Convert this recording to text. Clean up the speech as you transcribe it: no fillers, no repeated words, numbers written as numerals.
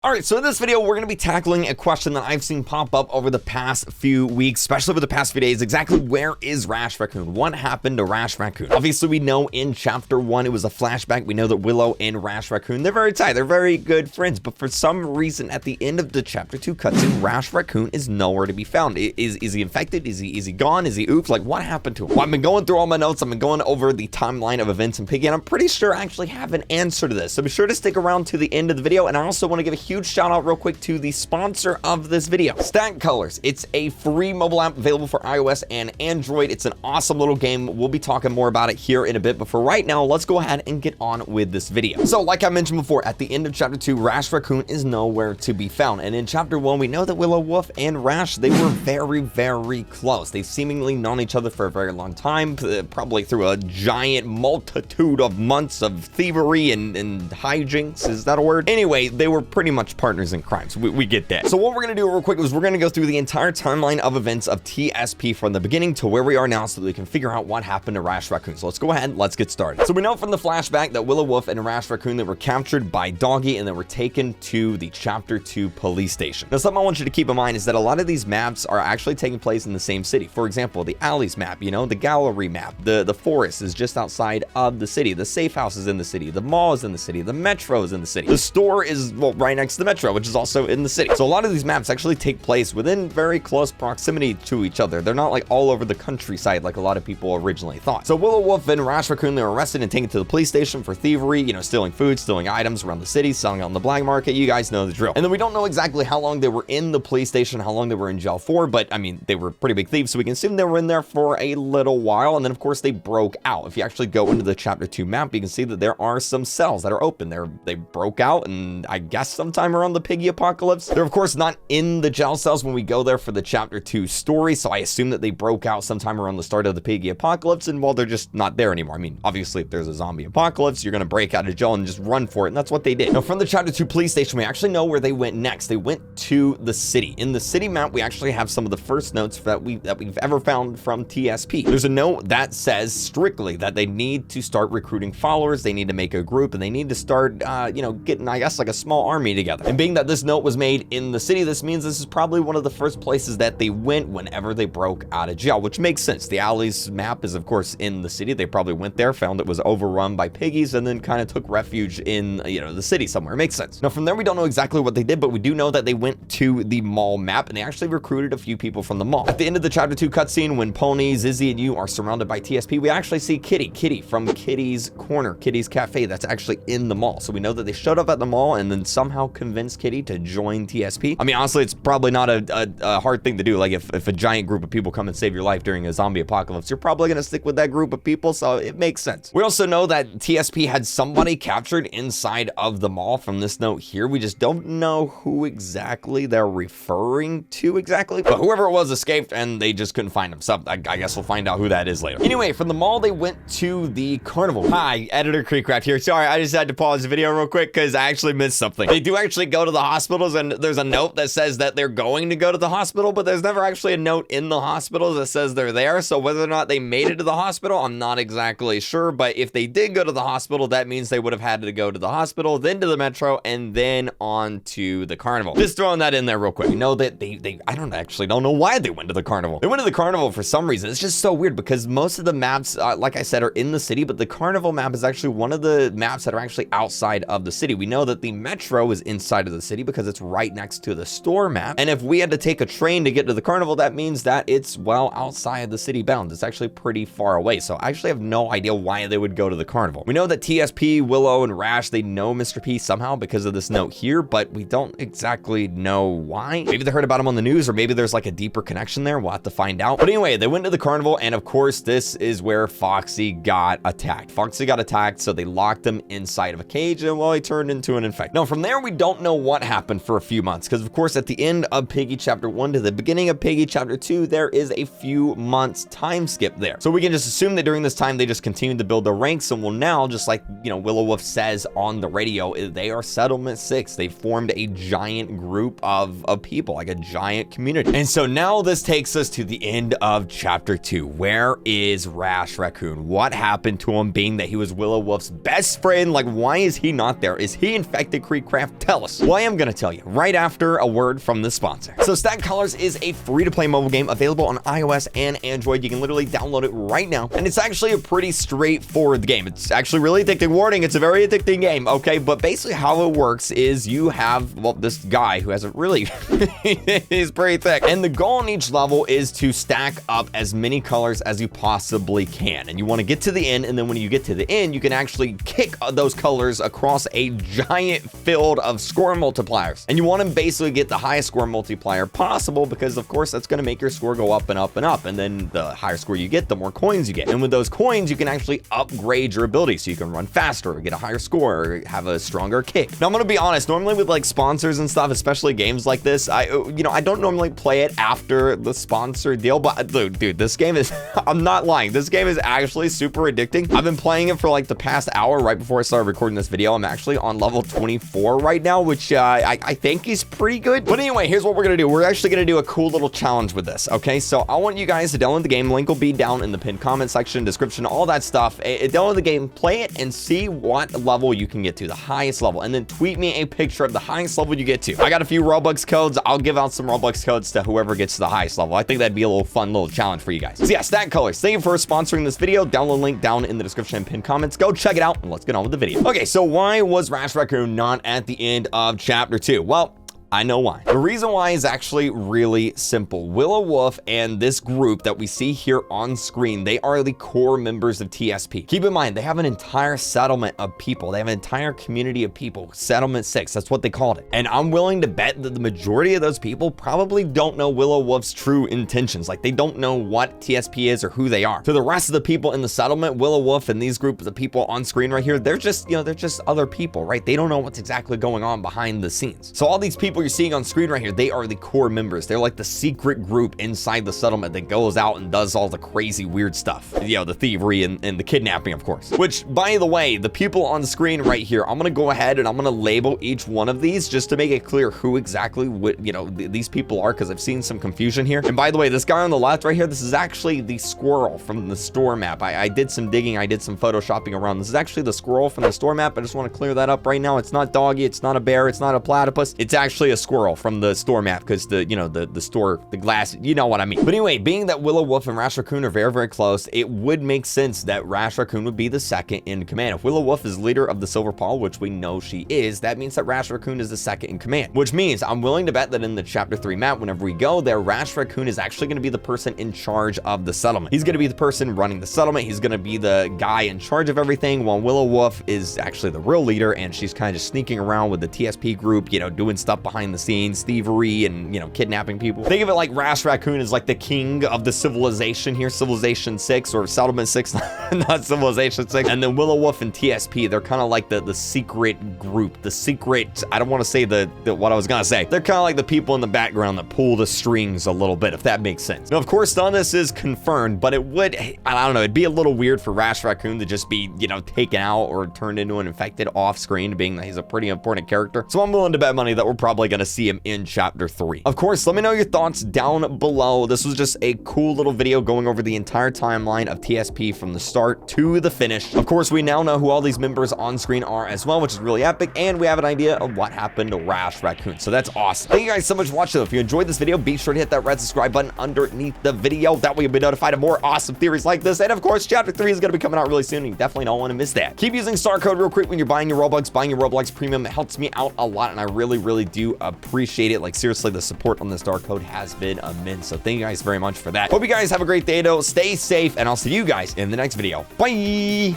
All right, so in this video, we're going to be tackling a question that I've seen pop up over the past few weeks, especially over the past few days. Exactly where is Rash Raccoon? What happened to Rash Raccoon? Obviously, we know in chapter 1, it was a flashback. We know that Willow and Rash Raccoon, they're very tight. They're very good friends. But for some reason, at the end of the chapter 2 cutscene, Rash Raccoon is nowhere to be found. Is he infected? Is he gone? Is he oops? Like, what happened to him? Well, I've been going through all my notes. I've been going over the timeline of events in Piggy, and I'm pretty sure I actually have an answer to this. So be sure to stick around to the end of the video. And I also want to give a huge shout out real quick to the sponsor of this video, Stack Colors. It's a free mobile app available for iOS and Android. It's an awesome little game. We'll be talking more about it here in a bit, but for right now, let's go ahead and get on with this video. So like I mentioned before, at the end of chapter 2, Rash Raccoon is nowhere to be found. And in chapter 1, we know that Willow Wolf and Rash, they were very, very close. They've seemingly known each other for a very long time, probably through a giant multitude of months of thievery and hijinks. Is that a word? Anyway, they were pretty much partners in crime. So we get that. So what we're going to do real quick is we're going to go through the entire timeline of events of TSP from the beginning to where we are now so that we can figure out what happened to Rash Raccoon. So let's go ahead, let's get started. So we know from the flashback that Willow Wolf and Rash Raccoon, they were captured by Doggy and they were taken to the chapter 2 police station. Now something I want you to keep in mind is that a lot of these maps are actually taking place in the same city. For example, the alleys map, you know, the gallery map, the forest is just outside of the city, the safe house is in the city, the mall is in the city, the metro is in the city, the store is, well, right next to the metro, which is also in the city. So a lot of these maps actually take place within very close proximity to each other. They're not like all over the countryside like a lot of people originally thought. So Willow Wolf and Rash Raccoon, they were arrested and taken to the police station for thievery, you know, stealing food, stealing items around the city, selling on the black market. You guys know the drill. And then we don't know exactly how long they were in the police station, how long they were in jail for, but I mean, they were pretty big thieves, so we can assume they were in there for a little while. And then of course they broke out. If you actually go into the chapter 2 map, you can see that there are some cells that are open. They broke out, and I guess sometime around the Piggy apocalypse. They're of course not in the jail cells when we go there for the chapter 2 story, so I assume that they broke out sometime around the start of the Piggy apocalypse, and well, they're just not there anymore. I mean, obviously if there's a zombie apocalypse, you're gonna break out of jail and just run for it, and that's what they did. Now from the chapter 2 police station, we actually know where they went next. They went to the city. In the city map, we actually have some of the first notes that we've ever found from TSP. There's a note that says strictly that they need to start recruiting followers, they need to make a group, and they need to start you know, getting, I guess, like a small army together. And being that this note was made in the city, this means this is probably one of the first places that they went whenever they broke out of jail, which makes sense. The alleys map is of course in the city. They probably went there, found it was overrun by piggies, and then kind of took refuge in, you know, the city somewhere. It makes sense. Now from there, we don't know exactly what they did, but we do know that they went to the mall map and they actually recruited a few people from the mall. At the end of the chapter 2 cutscene, when Pony, Zizzy, and you are surrounded by TSP, we actually see Kitty from Kitty's Corner, Kitty's Cafe, that's actually in the mall. So we know that they showed up at the mall and then somehow convinced Kitty to join TSP. I mean, honestly, it's probably not a hard thing to do. Like if a giant group of people come and save your life during a zombie apocalypse, you're probably gonna stick with that group of people, so it makes sense. We also know that TSP had somebody captured inside of the mall from this note here. We just don't know who exactly they're referring to exactly, but whoever it was escaped and they just couldn't find him. So I guess we'll find out who that is later. Anyway, from the mall, they went to the carnival. Hi, editor KreekCraft here. Sorry, I just had to pause the video real quick because I actually missed something. They do actually go to the hospitals, and there's a note that says that they're going to go to the hospital, but there's never actually a note in the hospital that says they're there. So whether or not they made it to the hospital, I'm not exactly sure. But if they did go to the hospital, that means they would have had to go to the hospital, then to the metro, and then on to the carnival. Just throwing that in there real quick. We know that I don't know why they went to the carnival. They went to the carnival for some reason. It's just so weird because most of the maps, like I said, are in the city, but the carnival map is actually one of the maps that are actually outside of the city. We know that the metro is inside of the city because it's right next to the store map. And if we had to take a train to get to the carnival, that means that it's, well, outside the city bounds. It's actually pretty far away. So I actually have no idea why they would go to the carnival. We know that TSP, Willow, and Rash, they know Mr. P somehow because of this note here, but we don't exactly know why. Maybe they heard about him on the news, or maybe there's like a deeper connection there. We'll have to find out. But anyway, they went to the carnival, and of course, this is where Foxy got attacked. Foxy got attacked, so they locked him inside of a cage, and well, he turned into an infect. Now, from there, we don't know what happened for a few months, because of course, at the end of Piggy chapter 1 to the beginning of Piggy chapter 2, there is a few months time skip there. So we can just assume that during this time, they just continued to build their ranks, and well, now, just like, you know, Willow Wolf says on the radio, they are Settlement 6. They formed a giant group of people, like a giant community. And so now this takes us to the end of chapter 2. Where is Rash Raccoon? What happened to him, being that he was Willow Wolf's best friend? Like, why is he not there? Is he infected, KreekCraft? tell us? Well, I am gonna tell you right after a word from the sponsor. So Stack Colors is a free-to-play mobile game available on iOS and Android. You can literally download it right now, and it's actually a pretty straightforward game. It's actually really addicting. Warning, it's a very addicting game, okay? But basically how it works is you have, well, this guy who has a really, he's pretty thick, and the goal in each level is to stack up as many colors as you possibly can, and you want to get to the end, and then when you get to the end, you can actually kick those colors across a giant field of score multipliers, and you want to basically get the highest score multiplier possible, because of course that's going to make your score go up and up and up, and then the higher score you get, the more coins you get, and with those coins you can actually upgrade your ability, so you can run faster or get a higher score or have a stronger kick. Now I'm gonna be honest, normally with like sponsors and stuff, especially games like this, I don't normally play it after the sponsor deal, but dude, this game is I'm not lying, this game is actually super addicting. I've been playing it for like the past hour right before I started recording this video. I'm actually on level 24 right now, which I think is pretty good. But anyway, here's what we're gonna do. We're actually gonna do a cool little challenge with this, okay? So I want you guys to download the game. Link will be down in the pinned comment section, description, all that stuff. Download the game, play it, and see what level you can get to, the highest level, and then tweet me a picture of the highest level you get to. I got a few Roblox codes. I'll give out some Roblox codes to whoever gets to the highest level. I think that'd be a little fun little challenge for you guys. So yeah, Stack Colors, thank you for sponsoring this video. Download link down in the description and pinned comments. Go check it out, and let's get on with the video. Okay, so why was Rash Raccoon not at the end of chapter 2? Well, I know why. The reason why is actually really simple. Willow Wolf and this group that we see here on screen, they are the core members of TSP. Keep in mind, they have an entire settlement of people. They have an entire community of people. Settlement 6, that's what they called it. And I'm willing to bet that the majority of those people probably don't know Willow Wolf's true intentions. Like, they don't know what TSP is or who they are. To the rest of the people in the settlement, Willow Wolf and these groups of people on screen right here, they're just, they're just other people, right? They don't know what's exactly going on behind the scenes. So all these people you're seeing on screen right here, they are the core members. They're like the secret group inside the settlement that goes out and does all the crazy weird stuff, the thievery and the kidnapping, of course. Which, by the way, the people on screen right here, I'm gonna go ahead and I'm gonna label each one of these just to make it clear who exactly these people are, because I've seen some confusion here. And by the way, this guy on the left right here, this is actually the squirrel from the store map. I did some digging, I did some photoshopping around. This is actually the squirrel from the store map. I just want to clear that up right now. It's not doggy, it's not a bear, it's not a platypus. It's actually a squirrel from the store map, because the store, the glass, you know what I mean. But anyway, being that Willow Wolf and Rash Raccoon are very, very close, it would make sense that Rash Raccoon would be the second in command. If Willow Wolf is leader of the Silver Paw, which we know she is, that means that Rash Raccoon is the second in command, which means I'm willing to bet that in the chapter 3 map, whenever we go there, Rash Raccoon is actually going to be the person in charge of the settlement. He's going to be the person running the settlement. He's going to be the guy in charge of everything, while Willow Wolf is actually the real leader, and she's kind of sneaking around with the TSP group, doing stuff behind the scenes, thievery, and kidnapping people. Think of it like Rash Raccoon is like the king of the civilization here, Civilization 6 or Settlement 6, not Civilization 6. And then Willow Wolf and TSP, they're kind of like the secret group, the secret, I don't want to say what I was gonna say. They're kind of like the people in the background that pull the strings a little bit, if that makes sense. Now, of course, none of this is confirmed, but it would, I don't know, it'd be a little weird for Rash Raccoon to just be, taken out or turned into an infected off screen, being that he's a pretty important character. So I'm willing to bet money that we're probably gonna see him in chapter 3. Of course, let me know your thoughts down below. This was just a cool little video going over the entire timeline of TSP from the start to the finish. Of course, we now know who all these members on screen are as well, which is really epic, and we have an idea of what happened to Rash Raccoon. So that's awesome. Thank you guys so much for watching. If you enjoyed this video, be sure to hit that red subscribe button underneath the video. That way you'll be notified of more awesome theories like this. And of course, chapter 3 is going to be coming out really soon, and you definitely don't want to miss that. Keep using star code real quick when you're buying your Robux, buying your Roblox Premium. It helps me out a lot, and I really, really do appreciate it. Like, seriously, the support on the star code has been immense. So thank you guys very much for that. Hope you guys have a great day, though. Stay safe, and I'll see you guys in the next video. Bye!